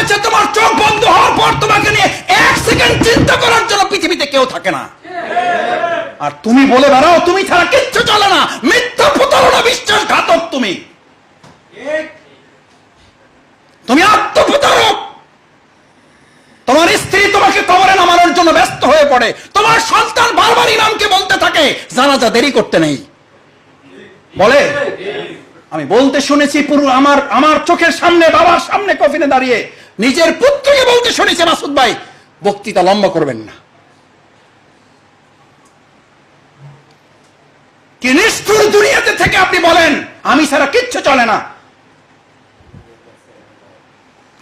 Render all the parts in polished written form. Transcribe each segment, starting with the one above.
হয়েছে তোমার চোখ বন্ধ হওয়ার পর তোমাকে নিয়ে এক সেকেন্ড চিন্তা করার জন্য পৃথিবীতে কেউ থাকে না। আর তুমি বলে বেড়াও তুমি ছাড়া কিচ্ছু চলে না। মিথ্যা, প্রতারণা, বিশ্বাসঘাতক তুমি। তুমি আত্মপ্রতারক। তোমার স্ত্রী তোমাকে কবরে নামানোর জন্য ব্যস্ত হয়ে পড়ে। তোমার সন্তান বারবার ইমামকে বলতে থাকে জানাজা দেরি করতে নেই। বলে আমি বলতে শুনেছি পুরো আমার চোখের সামনে, বাবার সামনে কফিনে দাঁড়িয়ে নিজের পুত্রকে বলতে শুনেছি, মাসুদ ভাই বক্তৃতা লম্বা করবেন না। কি নিষ্ঠুর দুনিয়াতে থেকে আপনি বলেন আমি ছাড়া কিচ্ছু চলে না।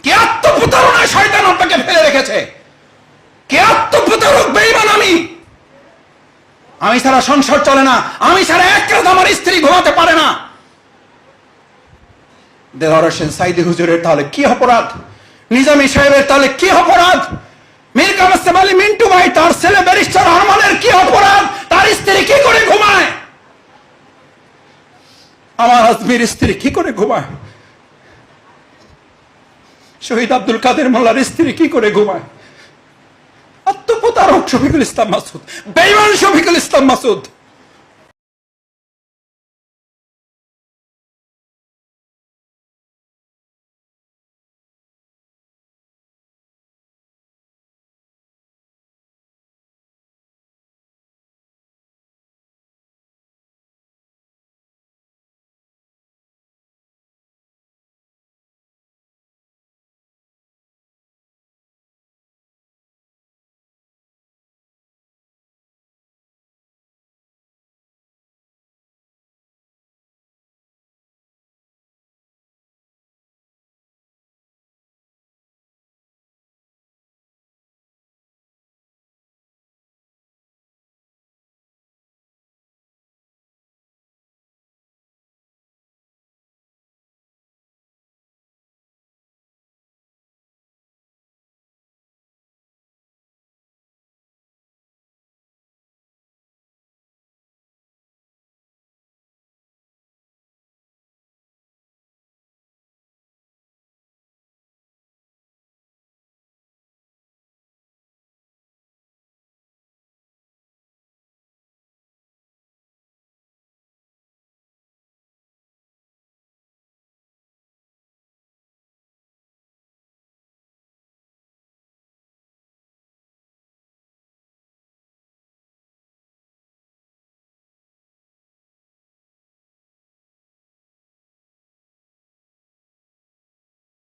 কি আত্মপ্রতারণায় শয়তান আপনাকে ফেলে রেখেছে। কি আত্মপ্রতারক বেঈমান। আমি ছাড়া সংসার চলে না, আমি ছাড়া এক রাত আমার স্ত্রী ঘুমাতে পারে না। দেলোয়ার হোসেন সাইদি হুজুরের তাহলে কি অপরাধ? নিজামী সাহেবের তাহলে কি অপরাধ? মীর কাসেম আলী মিন্টু ভাই তার ছেলে ব্যারিস্টার আরমানের কি অপরাধ? তার স্ত্রী কি করে ঘুমায়? আমার আজমির স্ত্রী কি করে ঘুমায়? শহীদ আব্দুল কাদের মোল্লার স্ত্রী কি করে ঘুমায়? আত্মপ্রতারক শফিকুল ইসলাম মাসুদ, বেঈমান শফিকুল ইসলাম মাসুদ।